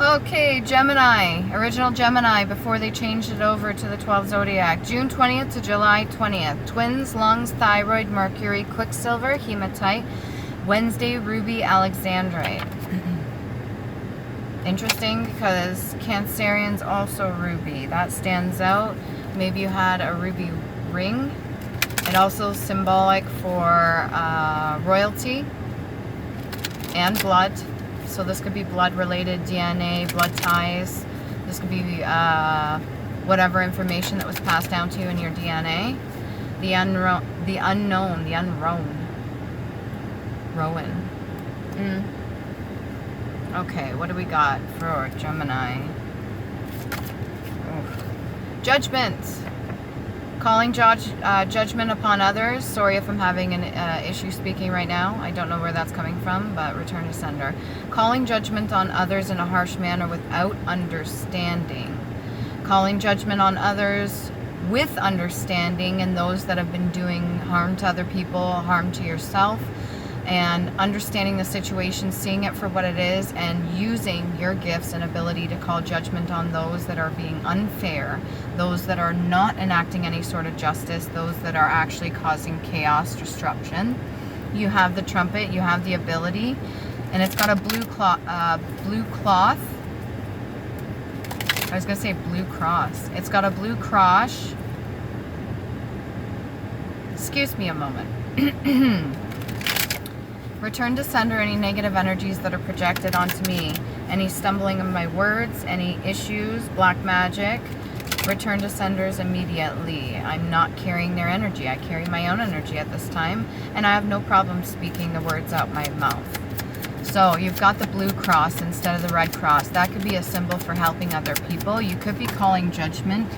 Okay, Gemini, original Gemini before they changed it over to the 12 zodiac. June 20th to July 20th. Twins, lungs, thyroid, mercury, quicksilver, hematite, Wednesday, ruby, alexandrite. Interesting because Cancerian's also ruby. That stands out. Maybe you had a ruby ring. It also is symbolic for royalty and blood. So this could be blood-related, DNA, blood ties. This could be whatever information that was passed down to you in your DNA. The unknown. Rowan. Okay, what do we got for Gemini? Oof. Judgment. Calling judgment upon others. Sorry if I'm having an issue speaking right now. I don't know where that's coming from, but return to sender. Calling judgment on others in a harsh manner without understanding. Calling judgment on others with understanding, and those that have been doing harm to other people, harm to yourself, and understanding the situation, seeing it for what it is, and using your gifts and ability to call judgment on those that are being unfair, those that are not enacting any sort of justice, those that are actually causing chaos, disruption. You have the trumpet, you have the ability, and it's got a blue cloth. I was going to say blue cross. It's got a blue cross. Excuse me a moment. Return to sender any negative energies that are projected onto me. Any stumbling of my words, any issues, black magic. Return to senders immediately. I'm not carrying their energy. I carry my own energy at this time, and I have no problem speaking the words out my mouth. So you've got the blue cross instead of the red cross. That could be a symbol for helping other people. You could be calling judgment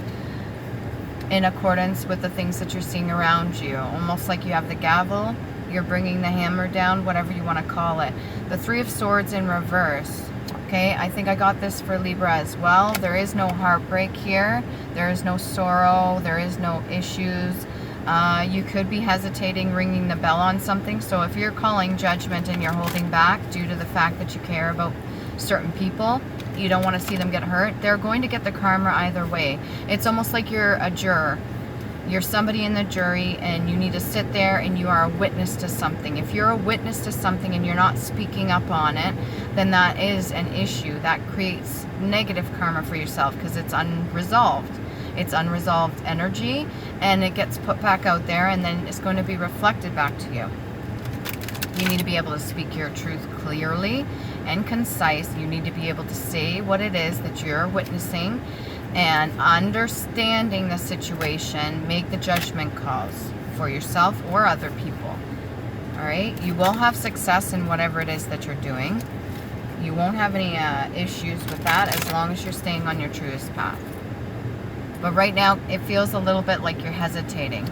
in accordance with the things that you're seeing around you. Almost like you have the gavel. You're bringing the hammer down, whatever you want to call it. The Three of Swords in reverse. Okay, I think I got this for Libra as well. There is no heartbreak here. There is no sorrow. There is no issues. You could be hesitating, ringing the bell on something. So if you're calling judgment and you're holding back due to the fact that you care about certain people, you don't want to see them get hurt, they're going to get the karma either way. It's almost like you're a juror. You're somebody in the jury and you need to sit there and you are a witness to something. If you're a witness to something and you're not speaking up on it, then that is an issue. That creates negative karma for yourself because it's unresolved. It's unresolved energy, and it gets put back out there, and then it's going to be reflected back to you. You need to be able to speak your truth clearly and concise. You need to be able to say what it is that you're witnessing, and understanding the situation, make the judgment calls for yourself or other people. All right? You will have success in whatever it is that you're doing. You won't have any issues with that as long as you're staying on your truest path. But right now, it feels a little bit like you're hesitating.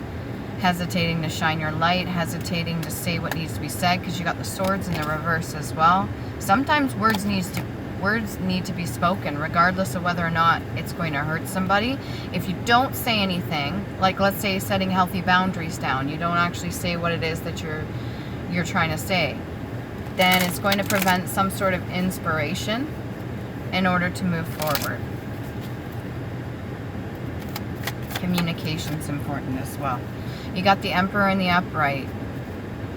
Hesitating to shine your light, hesitating to say what needs to be said, because you got the swords in the reverse as well. Sometimes words need to be spoken, regardless of whether or not it's going to hurt somebody. If you don't say anything, like let's say setting healthy boundaries down, you don't actually say what it is that you're trying to say, then it's going to prevent some sort of inspiration in order to move forward. Communication's important as well. You got the Emperor and the Upright.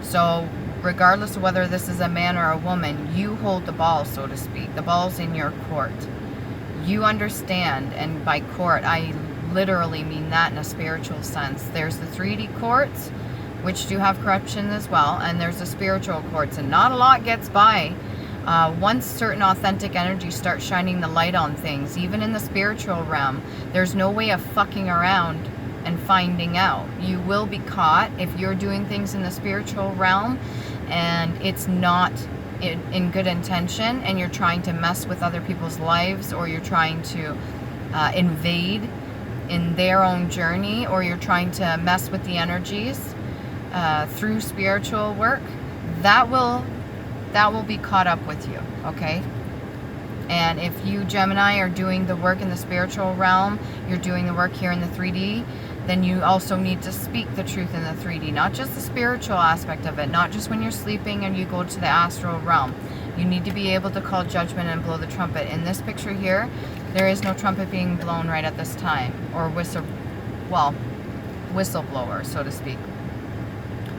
So regardless of whether this is a man or a woman, you hold the ball, so to speak. The ball's in your court. You understand, and by court, I literally mean that in a spiritual sense. There's the 3D courts, which do have corruption as well, and there's the spiritual courts, and not a lot gets by. Once certain authentic energy starts shining the light on things, even in the spiritual realm, there's no way of fucking around and finding out. You will be caught if you're doing things in the spiritual realm and it's not in good intention, and you're trying to mess with other people's lives, or you're trying to invade in their own journey, or you're trying to mess with the energies through spiritual work. That will be caught up with you, okay? And if you, Gemini, are doing the work in the spiritual realm, you're doing the work here in the 3D, then you also need to speak the truth in the 3D, not just the spiritual aspect of it, not just when you're sleeping and you go to the astral realm. You need to be able to call judgment and blow the trumpet. In this picture here, there is no trumpet being blown right at this time, or whistleblower, so to speak.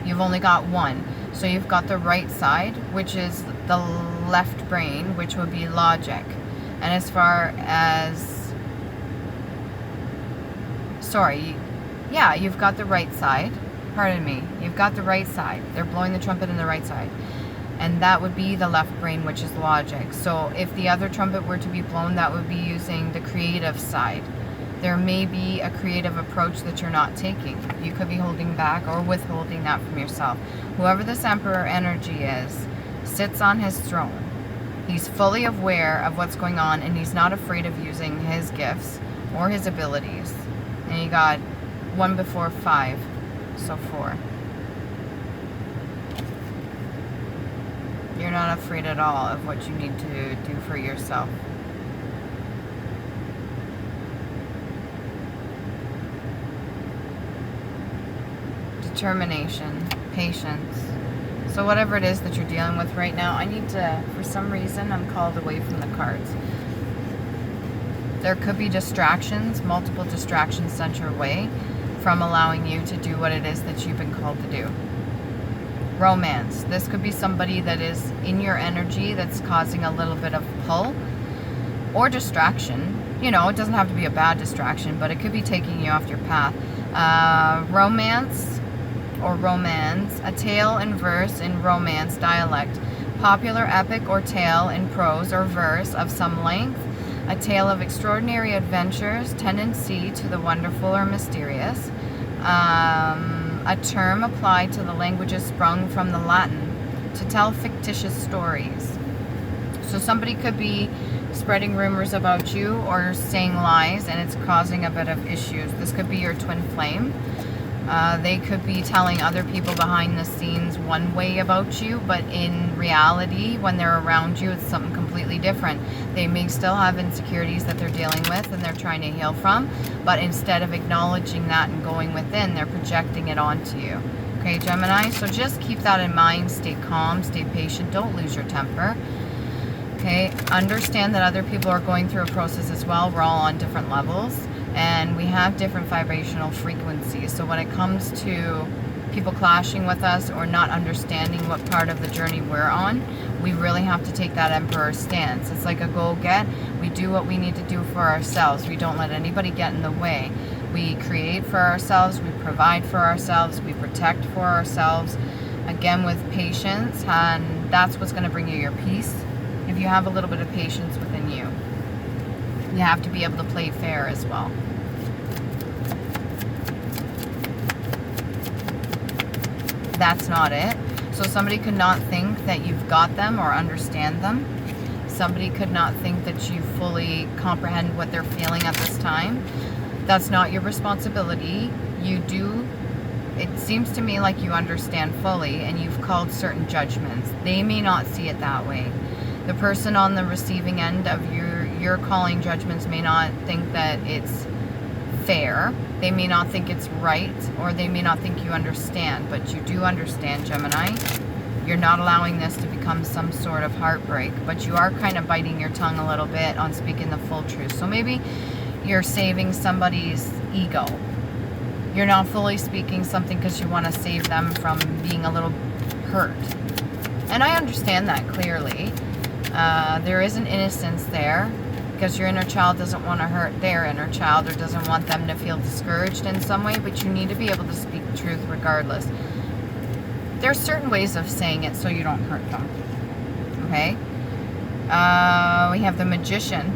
You've only got one. So you've got the right side, which is the left brain, which would be logic. And as far as, you've got the right side. Pardon me. You've got the right side. They're blowing the trumpet in the right side. And that would be the left brain, which is logic. So if the other trumpet were to be blown, that would be using the creative side. There may be a creative approach that you're not taking. You could be holding back or withholding that from yourself. Whoever this Emperor energy is, sits on his throne. He's fully aware of what's going on, and he's not afraid of using his gifts or his abilities. And you got 1 before 5, so 4. You're not afraid at all of what you need to do for yourself. Determination, patience. So whatever it is that you're dealing with right now, I need to, for some reason, I'm called away from the cards. There could be distractions, multiple distractions sent your way from allowing you to do what it is that you've been called to do. Romance. This could be somebody that is in your energy that's causing a little bit of pull or distraction. You know, it doesn't have to be a bad distraction, but it could be taking you off your path. Romance or romance, a tale in verse in Romance dialect, popular epic or tale in prose or verse of some length, a tale of extraordinary adventures, tendency to the wonderful or mysterious, a term applied to the languages sprung from the Latin, to tell fictitious stories. So somebody could be spreading rumors about you or saying lies, and it's causing a bit of issues. This could be your twin flame. They could be telling other people behind the scenes one way about you, but in reality, when they're around you, it's something completely different. They may still have insecurities that they're dealing with and they're trying to heal from, but instead of acknowledging that and going within, they're projecting it onto you. Okay, Gemini? So just keep that in mind. Stay calm, stay patient, don't lose your temper. Okay, understand that other people are going through a process as well. We're all on different levels. And we have different vibrational frequencies. So when it comes to people clashing with us or not understanding what part of the journey we're on, we really have to take that Emperor stance. It's like a go-get. We do what we need to do for ourselves. We don't let anybody get in the way. We create for ourselves. We provide for ourselves. We protect for ourselves. Again, with patience. And that's what's going to bring you your peace. If you have a little bit of patience within you. You have to be able to play fair as well. That's not it. So somebody could not think that you've got them or understand them. Somebody could not think that you fully comprehend what they're feeling at this time. That's not your responsibility. You do. It seems to me like you understand fully and you've called certain judgments. They may not see it that way. The person on the receiving end of your calling judgments may not think that it's fair. They may not think it's right, or they may not think you understand, but you do understand, Gemini. You're not allowing this to become some sort of heartbreak, but you are kind of biting your tongue a little bit on speaking the full truth. So maybe you're saving somebody's ego. You're not fully speaking something because you want to save them from being a little hurt. And I understand that clearly. There is an innocence there because your inner child doesn't want to hurt their inner child or doesn't want them to feel discouraged in some way, but you need to be able to speak truth regardless. There's certain ways of saying it so you don't hurt them. Okay? We have the Magician.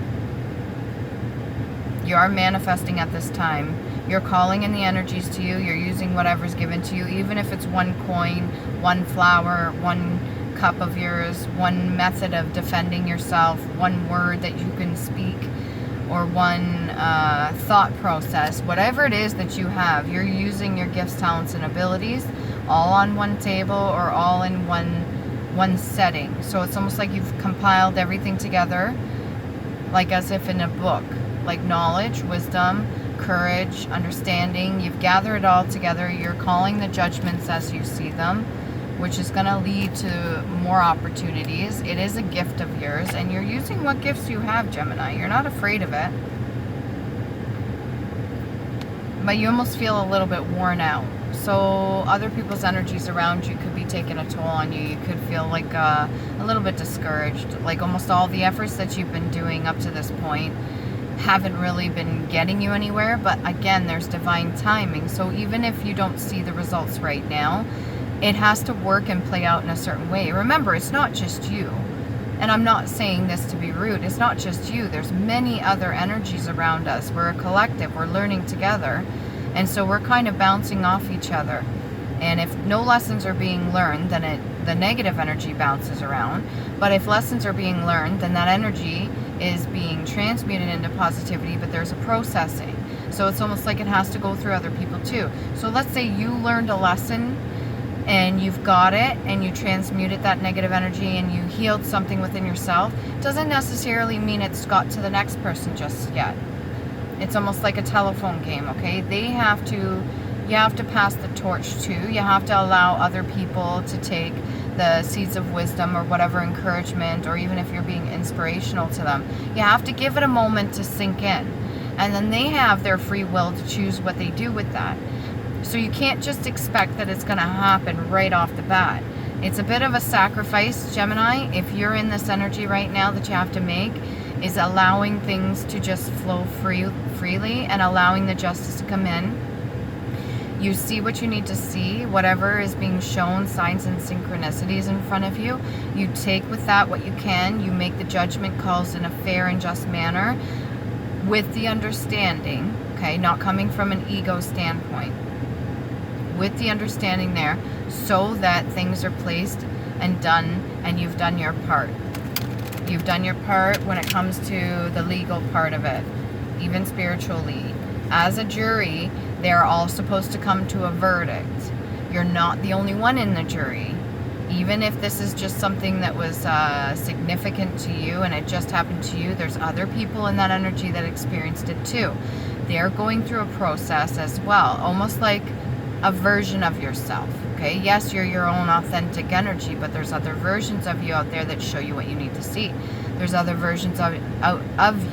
You are manifesting at this time. You're calling in the energies to you. You're using whatever's given to you, even if it's one coin, one flower, one cup of yours, one method of defending yourself, one word that you can speak, or one thought process. Whatever it is that you have, you're using your gifts, talents, and abilities all on one table or all in one setting. So it's almost like you've compiled everything together, like as if in a book, like knowledge, wisdom, courage, understanding. You've gathered it all together. You're calling the judgments as you see them. which is going to lead to more opportunities. It is a gift of yours, and you're using what gifts you have, Gemini. You're not afraid of it. But you almost feel a little bit worn out. So other people's energies around you could be taking a toll on you. You could feel like a little bit discouraged. Like almost all the efforts that you've been doing up to this point haven't really been getting you anywhere. But again, there's divine timing. So even if you don't see the results right now, it has to work and play out in a certain way. Remember, it's not just you. And I'm not saying this to be rude. It's not just you. There's many other energies around us. We're a collective. We're learning together. And so we're kind of bouncing off each other. And if no lessons are being learned, then the negative energy bounces around. But if lessons are being learned, then that energy is being transmuted into positivity, but there's a processing. So it's almost like it has to go through other people too. So let's say you learned a lesson and you've got it and you transmuted that negative energy and you healed something within yourself. Doesn't necessarily mean it's got to the next person just yet. It's almost like a telephone game, okay? You have to pass the torch to. You have to allow other people to take the seeds of wisdom or whatever encouragement, or even if you're being inspirational to them. You have to give it a moment to sink in. And then they have their free will to choose what they do with that. So you can't just expect that it's going to happen right off the bat. It's a bit of a sacrifice, Gemini, if you're in this energy right now that you have to make, is allowing things to just flow freely and allowing the justice to come in. You see what you need to see, whatever is being shown, signs and synchronicities in front of you. You take with that what you can. You make the judgment calls in a fair and just manner with the understanding, okay, not coming from an ego standpoint, with the understanding there, so that things are placed and done, and you've done your part. You've done your part when it comes to the legal part of it, even spiritually. As a jury, they're all supposed to come to a verdict. You're not the only one in the jury. Even if this is just something that was significant to you and it just happened to you, there's other people in that energy that experienced it too. They're going through a process as well, almost like a version of yourself. Okay, yes, you're your own authentic energy, but there's other versions of you out there that show you what you need to see. There's other versions of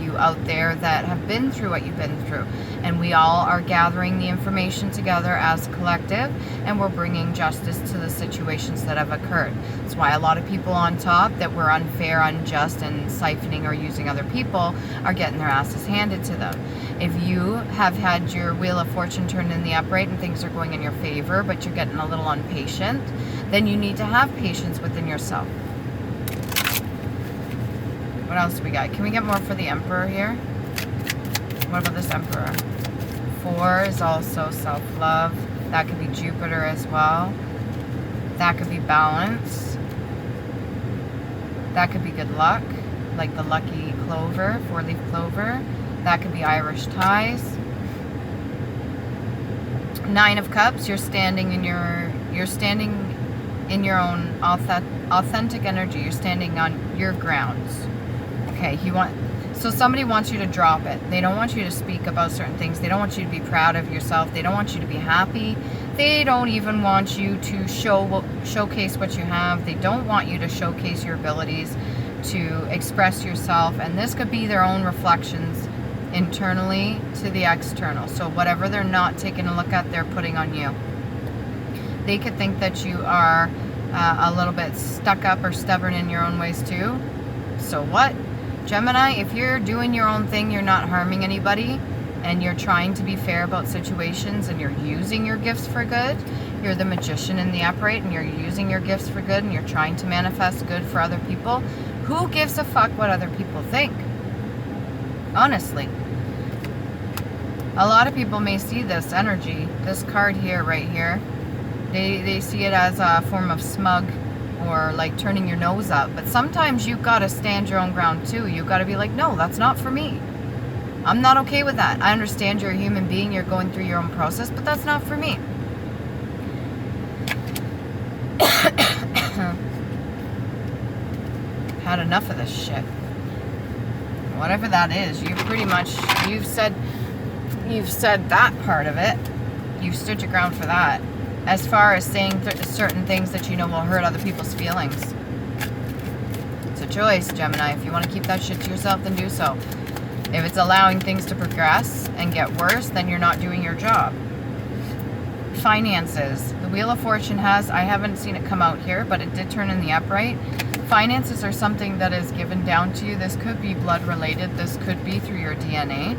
you out there that have been through what you've been through. And we all are gathering the information together as a collective, and we're bringing justice to the situations that have occurred. That's why a lot of people on top that were unfair, unjust, and siphoning or using other people are getting their asses handed to them. If you have had your wheel of fortune turned in the upright and things are going in your favor, but you're getting a little impatient, then you need to have patience within yourself. What else do we got? Can we get more for the Emperor here? What about this Emperor? 4 is also self-love. That could be Jupiter as well. That could be balance. That could be good luck, like the lucky clover, 4-leaf clover. That could be Irish ties. 9 of Cups, you're standing in your own authentic energy. You're standing on your grounds. Okay, so somebody wants you to drop it. They don't want you to speak about certain things. They don't want you to be proud of yourself. They don't want you to be happy. They don't even want you to showcase what you have. They don't want you to showcase your abilities to express yourself. And this could be their own reflections internally to the external. So whatever they're not taking a look at, they're putting on you. They could think that you are a little bit stuck up or stubborn in your own ways too. So what? Gemini, if you're doing your own thing, you're not harming anybody, and you're trying to be fair about situations, and you're using your gifts for good, you're the magician in the upright, and you're using your gifts for good, and you're trying to manifest good for other people, who gives a fuck what other people think? Honestly. A lot of people may see this energy, this card here, right here, they see it as a form of smug, or like turning your nose up. But sometimes you've got to stand your own ground too. You've got to be like, no, that's not for me. I'm not okay with that. I understand you're a human being, you're going through your own process, but that's not for me. Had enough of this shit. Whatever that is, you've said that part of it. You've stood your ground for that. as far as saying certain things that you know will hurt other people's feelings. It's a choice, Gemini. If you want to keep that shit to yourself, then do so. If it's allowing things to progress and get worse, then you're not doing your job. Finances. The Wheel of Fortune has, I haven't seen it come out here, but it did turn in the upright. Finances are something that is given down to you. This could be blood related. This could be through your DNA.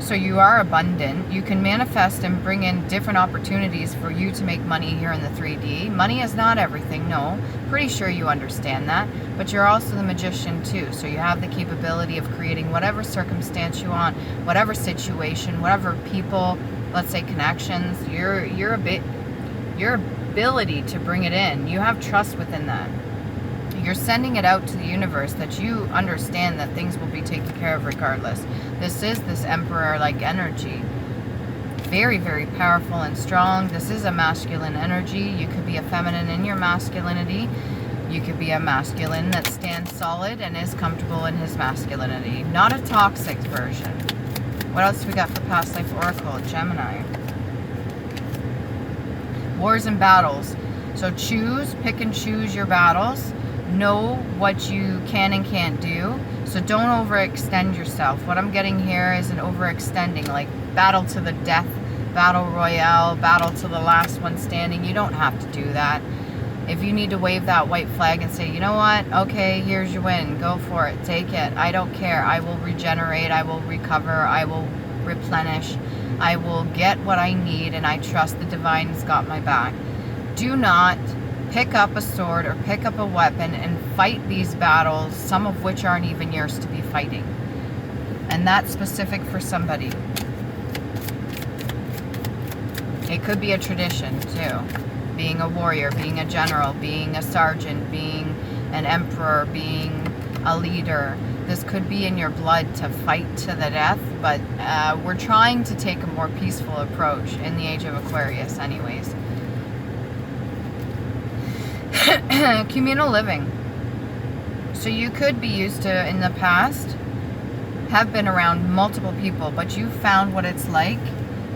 So you are abundant. You can manifest and bring in different opportunities for you to make money here in the 3D. Money is not everything, no. Pretty sure you understand that. But you're also the magician too. So you have the capability of creating whatever circumstance you want, whatever situation, whatever people, let's say connections, your ability to bring it in. You have trust within that. You're sending it out to the universe that you understand that things will be taken care of regardless. This is this emperor-like energy. Very, very powerful and strong. This is a masculine energy. You could be a feminine in your masculinity. You could be a masculine that stands solid and is comfortable in his masculinity. Not a toxic version. What else we got for past life oracle? Gemini. Wars and battles. So pick and choose your battles. Know what you can and can't do. So don't overextend yourself. What I'm getting here is an overextending, like battle to the death, battle royale, battle to the last one standing. You don't have to do that. If you need to wave that white flag and say, you know what, okay, here's your win, go for it, take it, I don't care, I will regenerate, I will recover, I will replenish, I will get what I need, and I trust the divine's got my back. Do not pick up a sword or pick up a weapon and fight these battles, some of which aren't even yours to be fighting. And that's specific for somebody. It could be a tradition too. Being a warrior, being a general, being a sergeant, being an emperor, being a leader. This could be in your blood to fight to the death, but we're trying to take a more peaceful approach in the age of Aquarius anyways. Communal living. So you could be used to, in the past, have been around multiple people, but you found what it's like.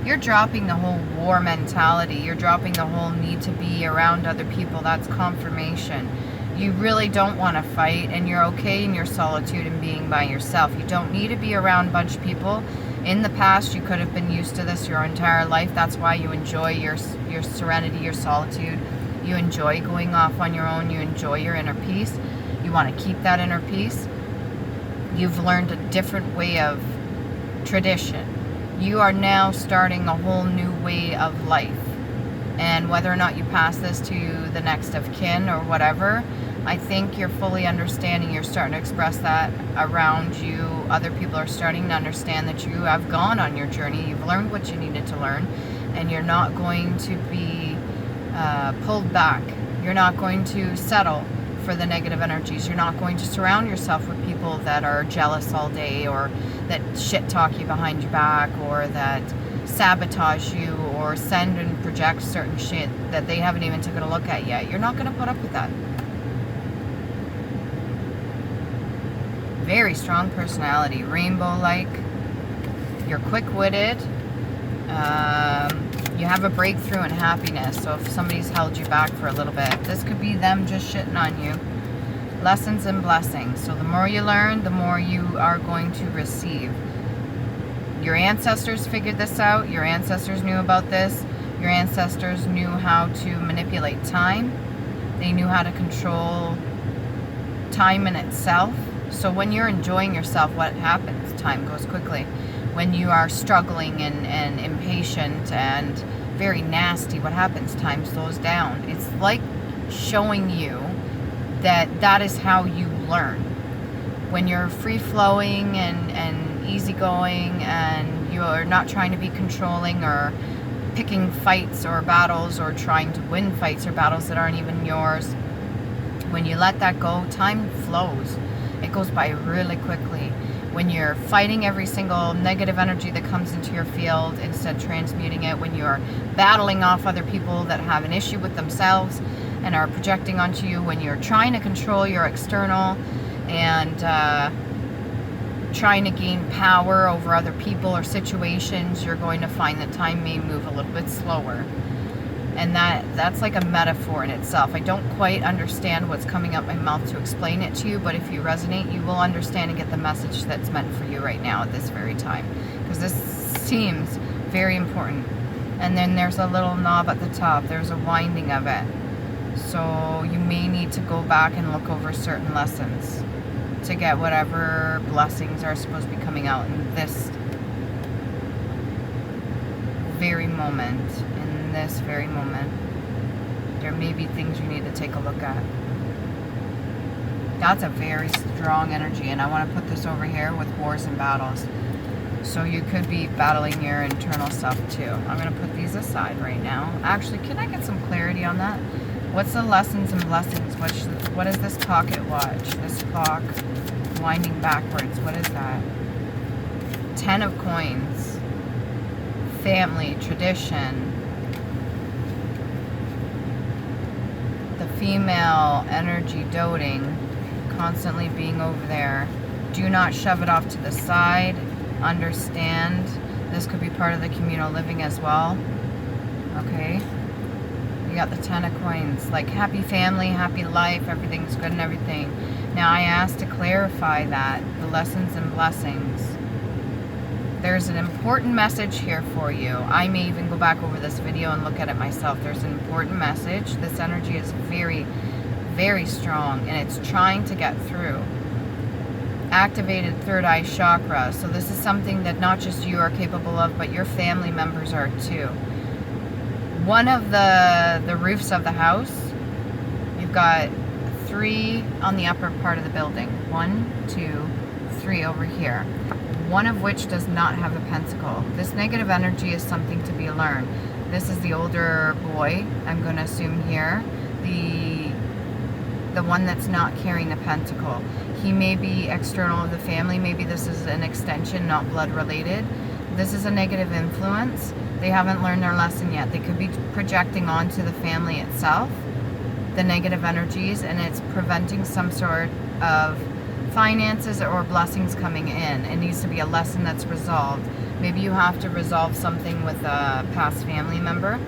You're dropping the whole war mentality. You're dropping the whole need to be around other people. That's confirmation. You really don't want to fight, and you're okay in your solitude and being by yourself. You don't need to be around a bunch of people. In the past, you could have been used to this your entire life. That's why you enjoy your serenity, your solitude. You enjoy going off on your own. You enjoy your inner peace. You want to keep that inner peace. You've learned a different way of tradition. You are now starting a whole new way of life. And whether or not you pass this to the next of kin or whatever, I think you're fully understanding. You're starting to express that around you. Other people are starting to understand that you have gone on your journey. You've learned what you needed to learn. And you're not going to be pulled back. You're not going to settle for the negative energies. You're not going to surround yourself with people that are jealous all day, or that shit talk you behind your back, or that sabotage you, or send and project certain shit that they haven't even taken a look at yet. You're not going to put up with that. Very strong personality, rainbow-like. You're quick-witted. You have a breakthrough in happiness. So if somebody's held you back for a little bit, this could be them just shitting on you. Lessons and blessings. So the more you learn, the more you are going to receive. Your ancestors figured this out. Your ancestors knew about this. Your ancestors knew how to manipulate time. They knew how to control time in itself. So when you're enjoying yourself, what happens? Time goes quickly. When you are struggling and impatient and very nasty, what happens? Time slows down. It's like showing you that that is how you learn. When you're free-flowing and easygoing, and you are not trying to be controlling or picking fights or battles or trying to win fights or battles that aren't even yours, when you let that go, time flows. It goes by really quickly. When you're fighting every single negative energy that comes into your field, instead of transmuting it, when you're battling off other people that have an issue with themselves and are projecting onto you, when you're trying to control your external and trying to gain power over other people or situations, you're going to find that time may move a little bit slower. And that's like a metaphor in itself. I don't quite understand what's coming out my mouth to explain it to you, but if you resonate, you will understand and get the message that's meant for you right now at this very time. Because this seems very important. And then there's a little knob at the top. There's a winding of it. So you may need to go back and look over certain lessons to get whatever blessings are supposed to be coming out in this very moment. In this very moment. There may be things you need to take a look at. That's a very strong energy, and I want to put this over here with wars and battles. So you could be battling your internal self too. I'm going to put these aside right now. Actually, can I get some clarity on that? What's the lessons and blessings? What is this pocket watch? This clock winding backwards. What is that? 10 of coins. Family, tradition. The female energy doting. Constantly being over there. Do not shove it off to the side. Understand. This could be part of the communal living as well. Okay. You got the 10 of coins. Like happy family, happy life, everything's good and everything. Now I asked to clarify that. The lessons and blessings. There's an important message here for you. I may even go back over this video and look at it myself. There's an important message. This energy is very, very strong and it's trying to get through. Activated third eye chakra. So this is something that not just you are capable of, but your family members are too. One of the roofs of the house, you've got 3 on the upper part of the building. 1, 2, 3 over here. One of which does not have a pentacle. This negative energy is something to be learned. This is the older boy, I'm going to assume here. The one that's not carrying the pentacle. He may be external of the family. Maybe this is an extension, not blood related. This is a negative influence. They haven't learned their lesson yet. They could be projecting onto the family itself the negative energies, and it's preventing some sort of finances or blessings coming in. It needs to be a lesson that's resolved. Maybe you have to resolve something with a past family member.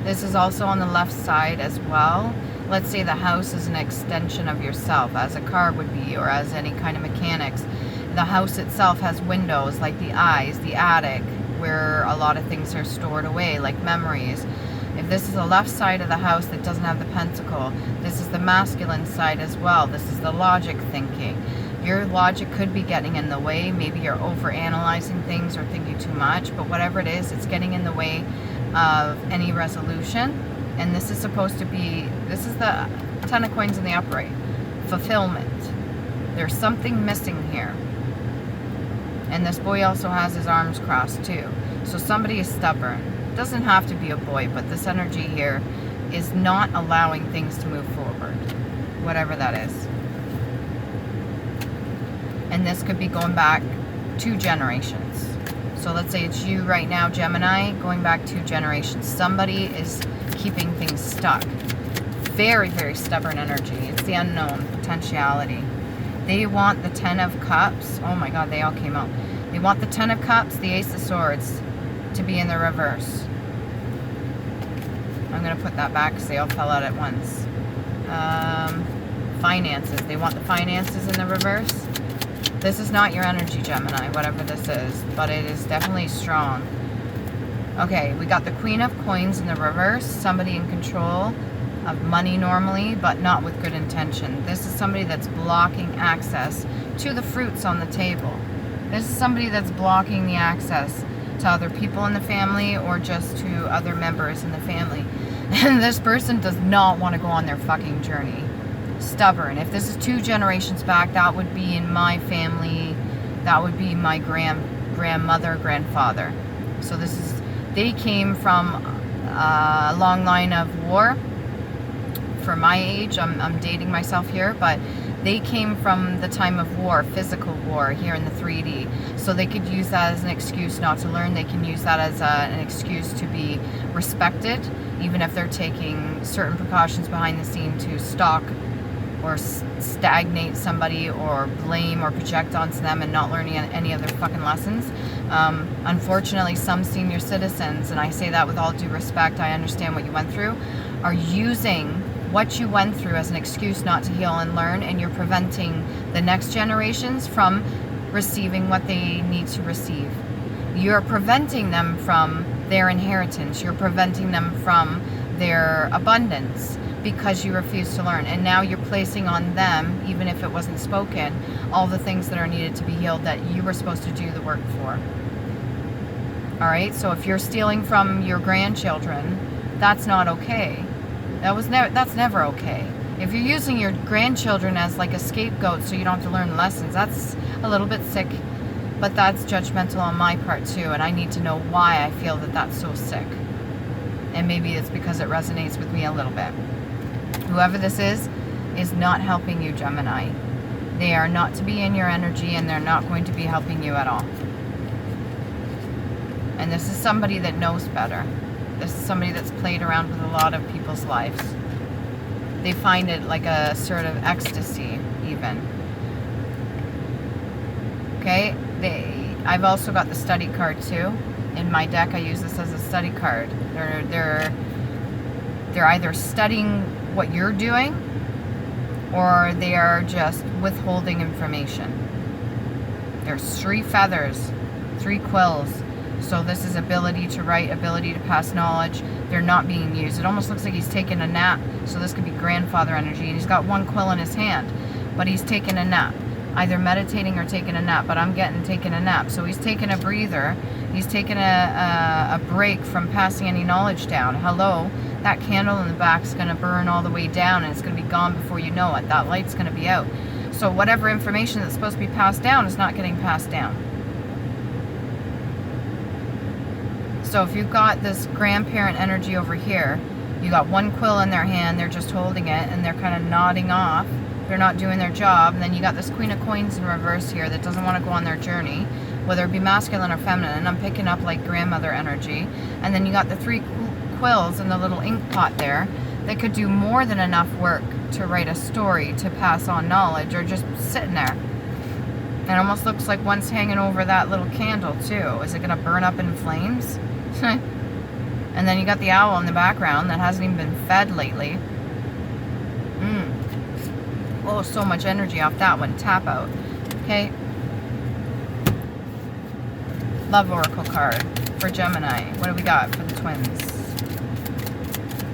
This is also on the left side as well. Let's say the house is an extension of yourself, as a car would be, or as any kind of mechanics. The house itself has windows, like the eyes, the attic, where a lot of things are stored away, like memories. If this is the left side of the house that doesn't have the pentacle, this is the masculine side as well. This is the logic thinking. Your logic could be getting in the way. Maybe you're over-analyzing things or thinking too much, but whatever it is, it's getting in the way of any resolution. And this is supposed to be, this is the 10 of coins in the upright. Fulfillment. There's something missing here. And this boy also has his arms crossed too. So somebody is stubborn. It doesn't have to be a boy, but this energy here is not allowing things to move forward. Whatever that is. And this could be going back 2 generations. So let's say it's you right now, Gemini, going back 2 generations. Somebody is keeping things stuck. Very, very stubborn energy. It's the unknown potentiality. They want the 10 of Cups. Oh my God, they all came out. They want the 10 of Cups, the Ace of Swords to be in the reverse. I'm going to put that back because they all fell out at once. Finances. They want the finances in the reverse. This is not your energy, Gemini, whatever this is, but it is definitely strong. Okay, we got the Queen of Coins in the reverse. Somebody in control of money normally, but not with good intention. This is somebody that's blocking access to the fruits on the table. This is somebody that's blocking the access to other people in the family or just to other members in the family. And this person does not want to go on their fucking journey. Stubborn. If this is 2 generations back, that would be in my family. That would be my grandmother, grandfather. So this is, they came from a long line of war. For my age, I'm dating myself here, but they came from the time of war, physical war here in the 3D. So they could use that as an excuse not to learn. They can use that as an excuse to be respected, even if they're taking certain precautions behind the scene to stalk or stagnate somebody or blame or project onto them and not learning any other fucking lessons. Unfortunately, some senior citizens, and I say that with all due respect, I understand what you went through, are using what you went through as an excuse not to heal and learn, and you're preventing the next generations from receiving what they need to receive. You're preventing them from their inheritance. You're preventing them from their abundance because you refuse to learn. And now you're placing on them, even if it wasn't spoken, all the things that are needed to be healed that you were supposed to do the work for. All right? So if you're stealing from your grandchildren, that's not okay. That's never okay. If you're using your grandchildren as like a scapegoat so you don't have to learn lessons, that's a little bit sick. But that's judgmental on my part too, and I need to know why I feel that that's so sick. And maybe it's because it resonates with me a little bit. Whoever this is not helping you, Gemini. They are not to be in your energy, and they're not going to be helping you at all. And this is somebody that knows better. This is somebody that's played around with a lot of people's lives. They find it like a sort of ecstasy, even. Okay? I've also got the study card too. In my deck, I use this as a study card. They're either studying what you're doing, or they are just withholding information. There's 3 feathers, 3 quills. So this is ability to write, ability to pass knowledge. They're not being used. It almost looks like he's taking a nap. So this could be grandfather energy. And he's got 1 quill in his hand, but he's taking a nap. Either meditating or taking a nap, but I'm getting taking a nap. So he's taking a breather. He's taking a break from passing any knowledge down. Hello, that candle in the back is going to burn all the way down, and it's going to be gone before you know it. That light's going to be out. So whatever information that's supposed to be passed down is not getting passed down. So if you've got this grandparent energy over here, you got 1 quill in their hand, they're just holding it, and they're kind of nodding off. They're not doing their job. And then you got this Queen of Coins in reverse here that doesn't want to go on their journey, whether it be masculine or feminine. And I'm picking up like grandmother energy. And then you got the 3 quills in the little ink pot there that could do more than enough work to write a story, to pass on knowledge, or just sitting there. And it almost looks like one's hanging over that little candle too. Is it going to burn up in flames? And then you got the owl in the background that hasn't even been fed lately. Oh, so much energy off that one. Tap out. Okay. Love Oracle card for Gemini. What do we got for the twins?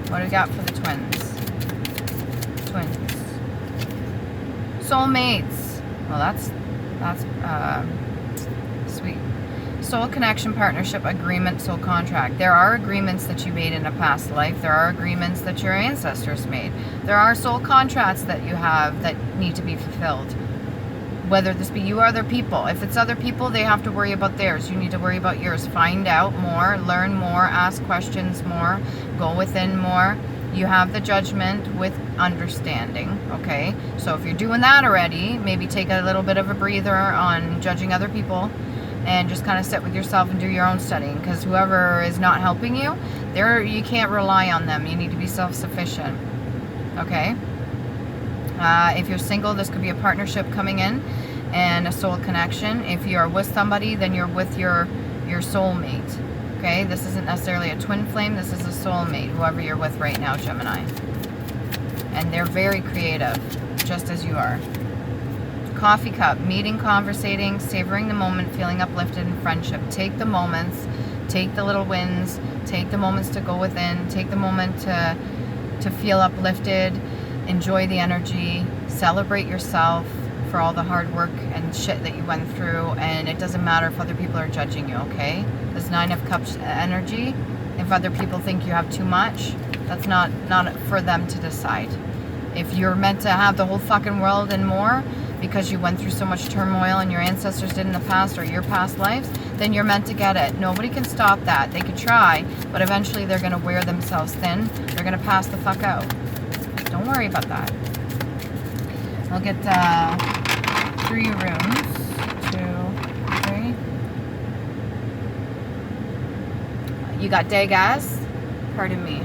What do we got for the twins? Twins. Soulmates. Well, that's sweet. Soul connection, partnership, agreement, soul contract. There are agreements that you made in a past life. There are agreements that your ancestors made. There are soul contracts that you have that need to be fulfilled. Whether this be you or other people. If it's other people, they have to worry about theirs. You need to worry about yours. Find out more, learn more, ask questions more, go within more. You have the judgment with understanding, okay? So if you're doing that already, maybe take a little bit of a breather on judging other people, and just kind of sit with yourself and do your own studying, because whoever is not helping you, you can't rely on them. You need to be self-sufficient, okay? If you're single, this could be a partnership coming in and a soul connection. If you're with somebody, then you're with your soulmate, okay? This isn't necessarily a twin flame. This is a soulmate, whoever you're with right now, Gemini. And they're very creative, just as you are. Coffee cup, meeting, conversating, savoring the moment, feeling uplifted in friendship. Take the moments, take the little wins, take the moments to go within, take the moment to feel uplifted, enjoy the energy, celebrate yourself for all the hard work and shit that you went through, and it doesn't matter if other people are judging you, okay? This 9 of Cups energy, if other people think you have too much, that's not for them to decide. If you're meant to have the whole fucking world and more, because you went through so much turmoil and your ancestors did in the past, or your past lives, then you're meant to get it. Nobody can stop that. They could try, but eventually they're going to wear themselves thin. They're going to pass the fuck out. Don't worry about that. I'll get 3 rooms. 2, 3. You got Degas. Pardon me.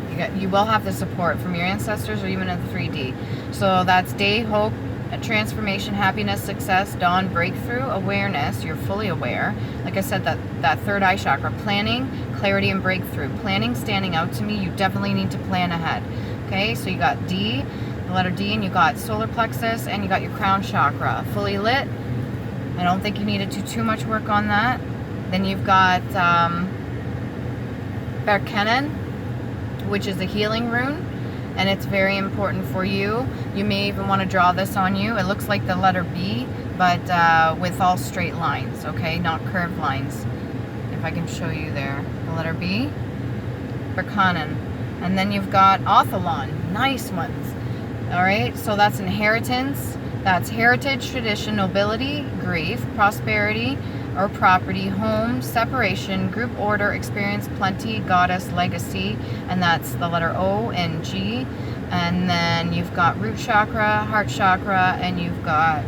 You You will have the support from your ancestors or even in the 3D. So that's day, hope, transformation, happiness, success, dawn, breakthrough, awareness. You're fully aware. Like I said, that third eye chakra, planning, clarity, and breakthrough. Planning standing out to me. You definitely need to plan ahead. Okay, so you got D, the letter D, and you got solar plexus, and you got your crown chakra fully lit. I don't think you need to do too much work on that. Then you've got Berkennen, which is a healing rune, and it's very important for you. You may even want to draw this on you. It looks like the letter B, but with all straight lines, okay, not curved lines. If I can show you there, the letter B, Berkennen. And then you've got Othelon, nice ones. All right, so that's inheritance. That's heritage, tradition, nobility, grief, prosperity or property, home, separation, group order, experience, plenty, goddess, legacy, and that's the letter O and G. And then you've got root chakra, heart chakra, and you've got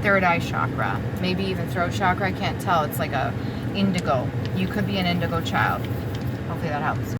third eye chakra, maybe even throat chakra. I can't tell. It's like a indigo. You could be an indigo child. Hopefully that helps.